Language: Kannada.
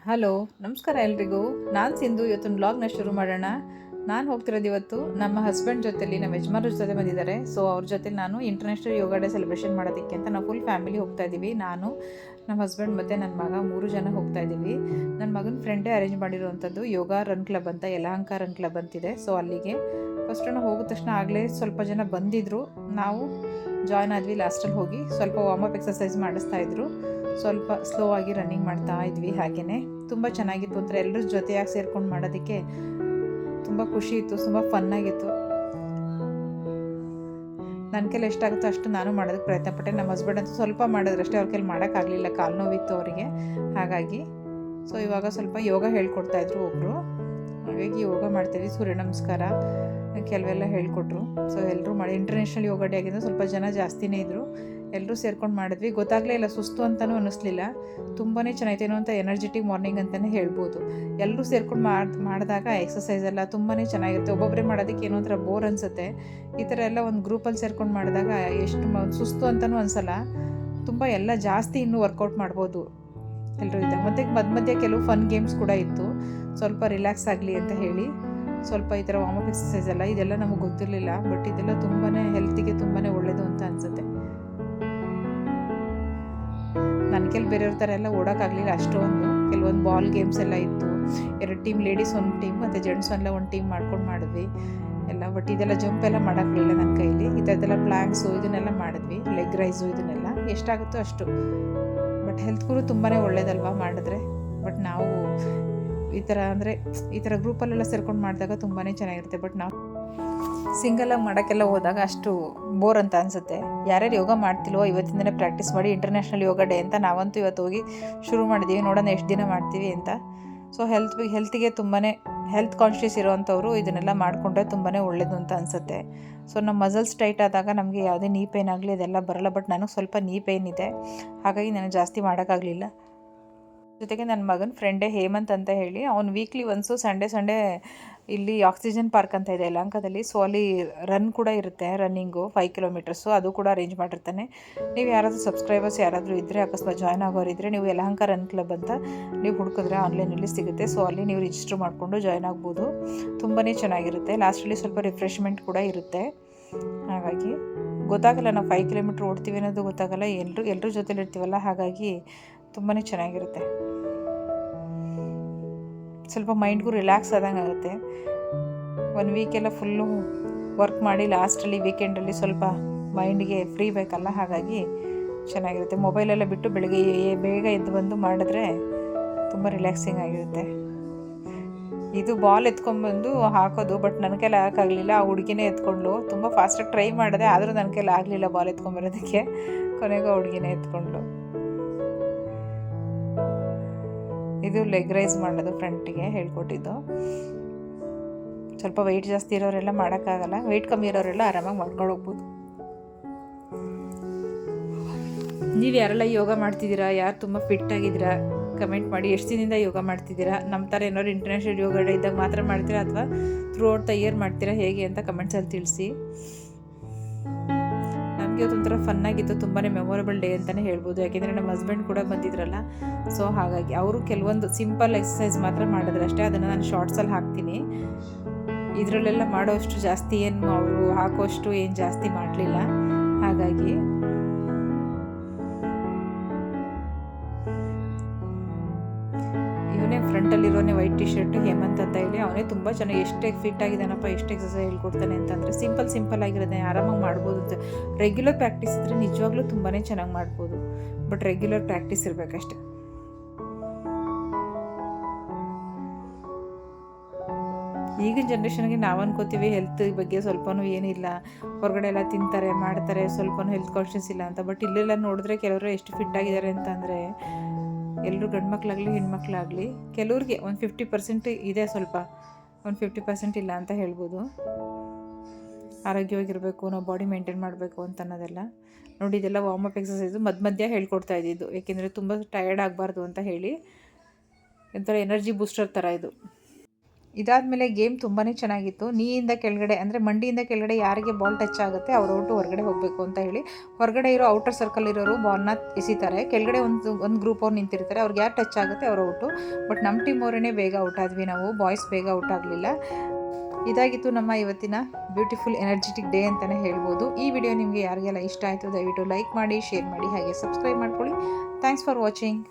ಹಲೋ, ನಮಸ್ಕಾರ ಎಲ್ರಿಗೂ. ನಾನು ಸಿಂಧು. ಇವತ್ತೊಂದು ವ್ಲಾಗ್ನ ಶುರು ಮಾಡೋಣ. ನಾನು ಹೋಗ್ತಿರೋದು ಇವತ್ತು ನಮ್ಮ ಹಸ್ಬೆಂಡ್ ಜೊತೆಲಿ, ನಮ್ಮ ಯಜಮಾನ್ರ ಜೊತೆ ಬಂದಿದ್ದಾರೆ. ಸೊ ಅವ್ರ ಜೊತೆ ನಾನು ಇಂಟರ್ನ್ಯಾಷನಲ್ ಯೋಗ ಡೇ ಸೆಲೆಬ್ರೇಷನ್ ಮಾಡೋದಕ್ಕೆ ಅಂತ ನಾವು ಫುಲ್ ಫ್ಯಾಮಿಲಿ ಹೋಗ್ತಾ ಇದ್ದೀವಿ. ನಾನು, ನಮ್ಮ ಹಸ್ಬೆಂಡ್ ಮತ್ತು ನನ್ನ ಮಗ 3 ಜನ ಹೋಗ್ತಾ ಇದ್ದೀವಿ. ನನ್ನ ಮಗನ ಫ್ರೆಂಡೇ ಅರೇಂಜ್ ಮಾಡಿರುವಂಥದ್ದು ಯೋಗ ರನ್ ಕ್ಲಬ್ ಅಂತ, ಯಲಹಂಕ ರನ್ ಕ್ಲಬ್ ಅಂತಿದೆ. ಸೊ ಅಲ್ಲಿಗೆ ಫಸ್ಟ್ ನಾವು ಹೋಗಿದ ತಕ್ಷಣ ಆಗಲೇ ಸ್ವಲ್ಪ ಜನ ಬಂದಿದ್ದರು. ನಾವು ಜಾಯ್ನ್ ಆದ್ವಿ. ಲಾಸ್ಟಲ್ಲಿ ಹೋಗಿ ಸ್ವಲ್ಪ ವಾರ್ಮಪ್ ಎಕ್ಸಸೈಸ್ ಮಾಡಿಸ್ತಾಯಿದ್ರು. ಸ್ವಲ್ಪ ಸ್ಲೋ ಆಗಿ ರನ್ನಿಂಗ್ ಮಾಡ್ತಾ ಇದ್ವಿ. ಹಾಗೆಯೇ ತುಂಬ ಚೆನ್ನಾಗಿತ್ತು. ಒಂಥರ ಎಲ್ಲರ ಜೊತೆಯಾಗಿ ಸೇರ್ಕೊಂಡು ಮಾಡೋದಕ್ಕೆ ತುಂಬ ಖುಷಿ ಇತ್ತು, ತುಂಬ ಫನ್ನಾಗಿತ್ತು. ನನ್ನ ಕೈಲಿ ಎಷ್ಟಾಗುತ್ತೋ ಅಷ್ಟು ನಾನು ಮಾಡೋದಕ್ಕೆ ಪ್ರಯತ್ನ ಪಟ್ಟೆ. ನಮ್ಮ ಹಸ್ಬೆಂಡ್ ಅಂತೂ ಸ್ವಲ್ಪ ಮಾಡಿದ್ರಷ್ಟೇ, ಅವ್ರ ಕೈಲಿ ಮಾಡೋಕ್ಕಾಗಲಿಲ್ಲ, ಕಾಲು ನೋವಿತ್ತು ಅವರಿಗೆ. ಹಾಗಾಗಿ ಸೊ ಇವಾಗ ಸ್ವಲ್ಪ ಯೋಗ ಹೇಳ್ಕೊಡ್ತಾಯಿದ್ರು ಒಬ್ಬರು. ಹಾಗಾಗಿ ಯೋಗ ಮಾಡ್ತಾಯಿದ್ವಿ. ಸೂರ್ಯ ನಮಸ್ಕಾರ ಕೆಲವೆಲ್ಲ ಹೇಳ್ಕೊಟ್ರು. ಸೊ ಎಲ್ಲರೂ ಮಾಡಿ ಇಂಟರ್ನ್ಯಾಷನಲ್ ಯೋಗ ಡೇ ಆಗಿದ್ದು ಸ್ವಲ್ಪ ಜನ ಜಾಸ್ತಿನೇ ಇದ್ದರು. ಎಲ್ಲರೂ ಸೇರ್ಕೊಂಡು ಮಾಡಿದ್ವಿ. ಗೊತ್ತಾಗಲೇ ಇಲ್ಲ, ಸುಸ್ತು ಅಂತಲೂ ಅನ್ನಿಸ್ಲಿಲ್ಲ. ತುಂಬಾ ಚೆನ್ನಾಗಿತ್ತು. ಏನೋ ಅಂತ ಎನರ್ಜೆಟಿಕ್ ಮಾರ್ನಿಂಗ್ ಅಂತಲೇ ಹೇಳ್ಬೋದು. ಎಲ್ಲರೂ ಸೇರ್ಕೊಂಡು ಮಾಡಿದಾಗ ಎಕ್ಸಸೈಸ್ ಎಲ್ಲ ತುಂಬಾ ಚೆನ್ನಾಗಿರುತ್ತೆ. ಒಬ್ಬೊಬ್ಬರೇ ಮಾಡೋದಕ್ಕೆ ಏನೋ ಒಂಥರ ಬೋರ್ ಅನಿಸುತ್ತೆ. ಈ ಥರ ಎಲ್ಲ ಒಂದು ಗ್ರೂಪಲ್ಲಿ ಸೇರ್ಕೊಂಡು ಮಾಡಿದಾಗ ಎಷ್ಟು ಸುಸ್ತು ಅಂತಲೂ ಅನಿಸಲ್ಲ. ತುಂಬ ಎಲ್ಲ ಜಾಸ್ತಿ ಇನ್ನೂ ವರ್ಕೌಟ್ ಮಾಡ್ಬೋದು ಎಲ್ಲರೂ ಇದ್ದಾಗ. ಮತ್ತು ಮಧ್ಯೆ ಕೆಲವು ಫನ್ ಗೇಮ್ಸ್ ಕೂಡ ಇತ್ತು, ಸ್ವಲ್ಪ ರಿಲ್ಯಾಕ್ಸ್ ಆಗಲಿ ಅಂತ ಹೇಳಿ. ಸ್ವಲ್ಪ ಈ ಥರ ವಾರ್ಮಪ್ ಎಕ್ಸಸೈಸ್ ಇದೆಲ್ಲ ನಮಗೆ ಗೊತ್ತಿರಲಿಲ್ಲ. ಬಟ್ ಇದೆಲ್ಲ ತುಂಬಾ ಹೆಲ್ತಿಗೆ ತುಂಬಾ ಒಳ್ಳೆಯದು ಅಂತ ಅನಿಸುತ್ತೆ. ನನ್ನ ಕೆಲ ಬೇರೆಯವ್ರ ಥರ ಎಲ್ಲ ಓಡೋಕ್ಕಾಗಲಿಲ್ಲ ಅಷ್ಟೊಂದು. ಕೆಲವೊಂದು ಬಾಲ್ ಗೇಮ್ಸ್ ಎಲ್ಲ ಇತ್ತು. 2 ಟೀಮ್, ಲೇಡೀಸ್ 1 ಟೀಮ್ ಮತ್ತು ಜೆಂಟ್ಸ್ ಎಲ್ಲ 1 ಟೀಮ್ ಮಾಡ್ಕೊಂಡು ಮಾಡಿದ್ವಿ ಎಲ್ಲ. ಬಟ್ ಇದೆಲ್ಲ ಜಂಪ್ ಎಲ್ಲ ಮಾಡೋಕ್ಕಾಗಲಿಲ್ಲ ನನ್ನ ಕೈಲಿ. ಈ ಥರದ್ದೆಲ್ಲ ಪ್ಲ್ಯಾಂಕ್ಸು ಇದನ್ನೆಲ್ಲ ಮಾಡಿದ್ವಿ, ಲೆಗ್ ರೈಸು ಇದನ್ನೆಲ್ಲ ಎಷ್ಟಾಗುತ್ತೋ ಅಷ್ಟು. ಬಟ್ ಹೆಲ್ತ್ಗೂ ತುಂಬಾ ಒಳ್ಳೇದಲ್ವಾ ಮಾಡಿದ್ರೆ. ಬಟ್ ನಾವು ಈ ಥರ ಗ್ರೂಪಲ್ಲೆಲ್ಲ ಸೇರ್ಕೊಂಡು ಮಾಡಿದಾಗ ತುಂಬಾ ಚೆನ್ನಾಗಿರುತ್ತೆ. ಬಟ್ ನಾವು ಸಿಂಗಲಾಗಿ ಮಾಡೋಕ್ಕೆಲ್ಲ ಹೋದಾಗ ಅಷ್ಟು ಬೋರ್ ಅಂತ ಅನಿಸುತ್ತೆ. ಯಾರ್ಯಾರು ಯೋಗ ಮಾಡ್ತಿಲ್ವೋ ಇವತ್ತಿಂದನೇ ಪ್ರಾಕ್ಟೀಸ್ ಮಾಡಿ. ಇಂಟರ್ನ್ಯಾಷನಲ್ ಯೋಗ ಡೇ ಅಂತ ನಾವಂತೂ ಇವತ್ತು ಹೋಗಿ ಶುರು ಮಾಡಿದ್ದೀವಿ. ನೋಡೋಣ ಎಷ್ಟು ದಿನ ಮಾಡ್ತೀವಿ ಅಂತ. ಸೊ ಹೆಲ್ತಿಗೆ ತುಂಬಾ ಹೆಲ್ತ್ ಕಾನ್ಷಿಯಸ್ ಇರೋವಂಥವ್ರು ಇದನ್ನೆಲ್ಲ ಮಾಡಿಕೊಂಡ್ರೆ ತುಂಬಾ ಒಳ್ಳೆಯದು ಅಂತ ಅನಿಸುತ್ತೆ. ಸೊ ನಮ್ಮ ಮಸಲ್ಸ್ ಟೈಟ್ ಆದಾಗ ನಮಗೆ ಯಾವುದೇ ನೀ ಪೇನ್ ಆಗಲಿ ಅದೆಲ್ಲ ಬರೋಲ್ಲ. ಬಟ್ ನನಗೆ ಸ್ವಲ್ಪ ನೀ ಪೇನ್ ಇದೆ, ಹಾಗಾಗಿ ನಾನು ಜಾಸ್ತಿ ಮಾಡೋಕ್ಕಾಗಲಿಲ್ಲ. ಜೊತೆಗೆ ನನ್ನ ಮಗನ ಫ್ರೆಂಡೇ ಹೇಮಂತ್ ಅಂತ ಹೇಳಿ, ಅವ್ನು ವೀಕ್ಲಿ ಒನ್ಸು ಸಂಡೇ ಇಲ್ಲಿ ಆಕ್ಸಿಜನ್ ಪಾರ್ಕ್ ಅಂತ ಇದೆ ಯಲಹಂಕದಲ್ಲಿ. ಸೊ ಅಲ್ಲಿ ರನ್ ಕೂಡ ಇರುತ್ತೆ, ರನ್ನಿಂಗು 5 ಕಿಲೋಮೀಟರ್ಸು, ಅದು ಕೂಡ ಅರೇಂಜ್ ಮಾಡಿರ್ತಾನೆ. ನೀವು ಯಾರಾದರೂ ಸಬ್ಸ್ಕ್ರೈಬರ್ಸ್ ಯಾರಾದರೂ ಇದ್ದರೆ, ಅಕಸ್ಮಾತ್ ಜಾಯ್ನ್ ಆಗೋರಿದ್ದರೆ, ನೀವು ಯಲಹಂಕ ರನ್ ಕ್ಲಬ್ ಅಂತ ನೀವು ಹುಡುಕಿದ್ರೆ ಆನ್ಲೈನಲ್ಲಿ ಸಿಗುತ್ತೆ. ಸೊ ಅಲ್ಲಿ ನೀವು ರಿಜಿಸ್ಟರ್ ಮಾಡಿಕೊಂಡು ಜಾಯ್ನ್ ಆಗ್ಬೋದು. ತುಂಬಾ ಚೆನ್ನಾಗಿರುತ್ತೆ. ಲಾಸ್ಟಲ್ಲಿ ಸ್ವಲ್ಪ ರಿಫ್ರೆಶ್ಮೆಂಟ್ ಕೂಡ ಇರುತ್ತೆ. ಹಾಗಾಗಿ ಗೊತ್ತಾಗಲ್ಲ, ನಾವು 5 ಕಿಲೋಮೀಟ್ರ್ ಓಡ್ತೀವಿ ಅನ್ನೋದು ಗೊತ್ತಾಗಲ್ಲ. ಎಲ್ಲರೂ ಜೊತೆಲಿ ಇರ್ತೀವಲ್ಲ, ಹಾಗಾಗಿ ತುಂಬಾ ಚೆನ್ನಾಗಿರುತ್ತೆ. ಸ್ವಲ್ಪ ಮೈಂಡ್ಗೂ ರಿಲ್ಯಾಕ್ಸ್ ಆದಂಗೆ ಆಗುತ್ತೆ. 1 ವೀಕೆಲ್ಲ ಫುಲ್ಲು ವರ್ಕ್ ಮಾಡಿ ಲಾಸ್ಟಲ್ಲಿ ವೀಕೆಂಡಲ್ಲಿ ಸ್ವಲ್ಪ ಮೈಂಡ್ಗೆ ಫ್ರೀ ಬೇಕಲ್ಲ, ಹಾಗಾಗಿ ಚೆನ್ನಾಗಿರುತ್ತೆ. ಮೊಬೈಲೆಲ್ಲ ಬಿಟ್ಟು ಬೆಳಗ್ಗೆ ಬೇಗ ಎದ್ದು ಬಂದು ಮಾಡಿದ್ರೆ ತುಂಬ ರಿಲ್ಯಾಕ್ಸಿಂಗ್ ಆಗಿರುತ್ತೆ. ಇದು ಬಾಲ್ ಎತ್ಕೊಂಡ್ಬಂದು ಹಾಕೋದು. ಬಟ್ ನನ್ನ ಕೈಲಿ ಹಾಕೋಕ್ಕಾಗಲಿಲ್ಲ. ಆ ಹುಡುಗಿನೇ ಎತ್ಕೊಂಡ್ಳು. ತುಂಬ ಫಾಸ್ಟಾಗಿ ಟ್ರೈ ಮಾಡಿದೆ, ಆದರೂ ನನ್ನ ಕೈಲಿ ಆಗಲಿಲ್ಲ ಬಾಲ್ ಎತ್ಕೊಂಬರೋದಕ್ಕೆ. ಕೊನೆಗೂ ಆ ಹುಡುಗಿನೇ ಎತ್ಕೊಂಡ್ಳು. ಇದು ಲೆಗ್ ರೈಸ್ ಮಾಡೋದು ಫ್ರಂಟಿಗೆ ಹೇಳ್ಕೊಟ್ಟಿದ್ದು. ಸ್ವಲ್ಪ ವೆಯ್ಟ್ ಜಾಸ್ತಿ ಇರೋರೆಲ್ಲ ಮಾಡೋಕ್ಕಾಗಲ್ಲ, ವೆಯ್ಟ್ ಕಮ್ಮಿ ಇರೋರೆಲ್ಲ ಆರಾಮಾಗಿ ಮಾಡ್ಕೊಂಡು ಹೋಗ್ಬೋದು. ನೀವು ಯಾರೆಲ್ಲ ಯೋಗ ಮಾಡ್ತಿದ್ದೀರಾ, ಯಾರು ತುಂಬ ಫಿಟ್ಟಾಗಿದ್ದೀರಾ ಕಮೆಂಟ್ ಮಾಡಿ. ಎಷ್ಟು ದಿನದಿಂದ ಯೋಗ ಮಾಡ್ತಿದ್ದೀರಾ? ನಮ್ಮ ಥರ ಏನಾದ್ರು ಇಂಟರ್ನ್ಯಾಷನಲ್ ಯೋಗ ಡೇ ಇದ್ದಾಗ ಮಾತ್ರ ಮಾಡ್ತೀರಾ ಅಥವಾ ಥ್ರೂ ಔಟ್ ದ ಇಯರ್ ಮಾಡ್ತೀರಾ, ಹೇಗೆ ಅಂತ ಕಮೆಂಟ್ಸಲ್ಲಿ ತಿಳಿಸಿ. ನಮಗೆ ಅದೊಂಥರ ಫನ್ನಾಗಿತ್ತು, ತುಂಬಾ ಮೆಮೊರೇಬಲ್ ಡೇ ಅಂತಲೇ ಹೇಳ್ಬೋದು. ಯಾಕೆಂದರೆ ನಮ್ಮ ಹಸ್ಬೆಂಡ್ ಕೂಡ ಬಂದಿದ್ರಲ್ಲ. ಸೊ ಹಾಗಾಗಿ ಅವರು ಕೆಲವೊಂದು ಸಿಂಪಲ್ ಎಕ್ಸಸೈಸ್ ಮಾತ್ರ ಮಾಡಿದ್ರಷ್ಟೇ. ಅದನ್ನು ನಾನು ಶಾರ್ಟ್ಸಲ್ಲಿ ಹಾಕ್ತೀನಿ. ಇದರಲ್ಲೆಲ್ಲ ಮಾಡೋಷ್ಟು ಜಾಸ್ತಿ ಏನು ಅವರು ಹಾಕೋಷ್ಟು ಏನು ಜಾಸ್ತಿ ಮಾಡಲಿಲ್ಲ. ಹಾಗಾಗಿ ಇವನೇ ಫ್ರಂಟಲ್ಲಿರೋನೇ ವೈಟ್ ಟಿ ಶರ್ಟು ಹೇಮಂತ್ ಅಂತ ಹೇಳಿ, ಅವನೇ ತುಂಬ ಚೆನ್ನಾಗಿ ಎಷ್ಟು ಫಿಟ್ ಆಗಿದ್ದಾನಪ್ಪ, ಎಷ್ಟು ಎಕ್ಸಸೈಸ್ ಹೇಳ್ಕೊಡ್ತಾನೆ ಅಂತಂದರೆ. ಸಿಂಪಲ್ ಆಗಿರೋದೇ ಆರಾಮಾಗಿ ಮಾಡ್ಬೋದು. ರೆಗ್ಯುಲರ್ ಪ್ರಾಕ್ಟೀಸ್ ಇದ್ದರೆ ನಿಜವಾಗ್ಲೂ ತುಂಬಾ ಚೆನ್ನಾಗಿ ಮಾಡ್ಬೋದು. ಬಟ್ ರೆಗ್ಯುಲರ್ ಪ್ರಾಕ್ಟೀಸ್ ಇರಬೇಕಷ್ಟೆ. ಈಗಿನ ಜನ್ರೇಷನ್ಗೆ ನಾವು ಅನ್ಕೋತೀವಿ ಹೆಲ್ತ್ ಬಗ್ಗೆ ಸ್ವಲ್ಪನೂ ಏನಿಲ್ಲ, ಹೊರಗಡೆ ಎಲ್ಲ ತಿಂತಾರೆ ಮಾಡ್ತಾರೆ, ಸ್ವಲ್ಪನೂ ಹೆಲ್ತ್ ಕಾನ್ಷಿಯಸ್ ಇಲ್ಲ ಅಂತ. ಬಟ್ ಇಲ್ಲೆಲ್ಲ ನೋಡಿದ್ರೆ ಕೆಲವರು ಎಷ್ಟು ಫಿಟ್ ಆಗಿದ್ದಾರೆ ಅಂತಂದರೆ, ಎಲ್ಲರೂ ಗಂಡು ಮಕ್ಕಳಾಗಲಿ ಹೆಣ್ಮಕ್ಳಾಗಲಿ, ಕೆಲವ್ರಿಗೆ ಒಂದು 50% ಇದೆ, ಸ್ವಲ್ಪ ಒಂದು 50% ಇಲ್ಲ ಅಂತ ಹೇಳ್ಬೋದು. ಆರೋಗ್ಯವಾಗಿರಬೇಕು, ನಾವು ಬಾಡಿ ಮೇಂಟೈನ್ ಮಾಡಬೇಕು ಅಂತ ಅನ್ನೋದೆಲ್ಲ ನೋಡಿ. ಇದೆಲ್ಲ ವಾರ್ಮಪ್ ಎಕ್ಸಸೈಸು ಮಧ್ಯ ಹೇಳ್ಕೊಡ್ತಾ ಇದ್ದಿದ್ದು, ಏಕೆಂದರೆ ತುಂಬ ಟಯರ್ಡ್ ಆಗಬಾರ್ದು ಅಂತ ಹೇಳಿ. ಒಂಥರ ಎನರ್ಜಿ ಬೂಸ್ಟರ್ ಥರ ಇದು. ಇದಾದಮೇಲೆ ಗೇಮ್ ತುಂಬಾ ಚೆನ್ನಾಗಿತ್ತು. ನೀಯಿಂದ ಕೆಳಗಡೆ ಅಂದರೆ ಮಂಡಿಯಿಂದ ಕೆಳಗಡೆ ಯಾರಿಗೆ ಬಾಲ್ ಟಚ್ ಆಗುತ್ತೆ ಅವ್ರು ಔಟು, ಹೊರಗಡೆ ಹೋಗಬೇಕು ಅಂತ ಹೇಳಿ ಹೊರಗಡೆ ಇರೋ ಔಟರ್ ಸರ್ಕಲ್ ಇರೋರು ಬಾಲ್ನ ಎಸಿತಾರೆ. ಕೆಳಗಡೆ ಒಂದು ಗ್ರೂಪ್ ಅವ್ರು ನಿಂತಿರ್ತಾರೆ, ಅವ್ರಿಗೆ ಯಾರು ಟಚ್ ಆಗುತ್ತೆ ಅವ್ರು ಔಟು. ಬಟ್ ನಮ್ಮ ಟೀಮ್ ಅವರೇ ಬೇಗ ಔಟ್ ಆದ್ವಿ ನಾವು, ಬಾಯ್ಸ್ ಬೇಗ ಔಟ್ ಆಗಲಿಲ್ಲ. ಇದಾಗಿತ್ತು ನಮ್ಮ ಇವತ್ತಿನ ಬ್ಯೂಟಿಫುಲ್ ಎನರ್ಜೆಟಿಕ್ ಡೇ ಅಂತಲೇ ಹೇಳ್ಬೋದು. ಈ ವಿಡಿಯೋ ನಿಮಗೆ ಯಾರಿಗೆಲ್ಲ ಇಷ್ಟ ಆಯಿತು ದಯವಿಟ್ಟು ಲೈಕ್ ಮಾಡಿ, ಶೇರ್ ಮಾಡಿ, ಹಾಗೆ ಸಬ್ಸ್ಕ್ರೈಬ್ ಮಾಡ್ಕೊಳ್ಳಿ. Thanks for watching.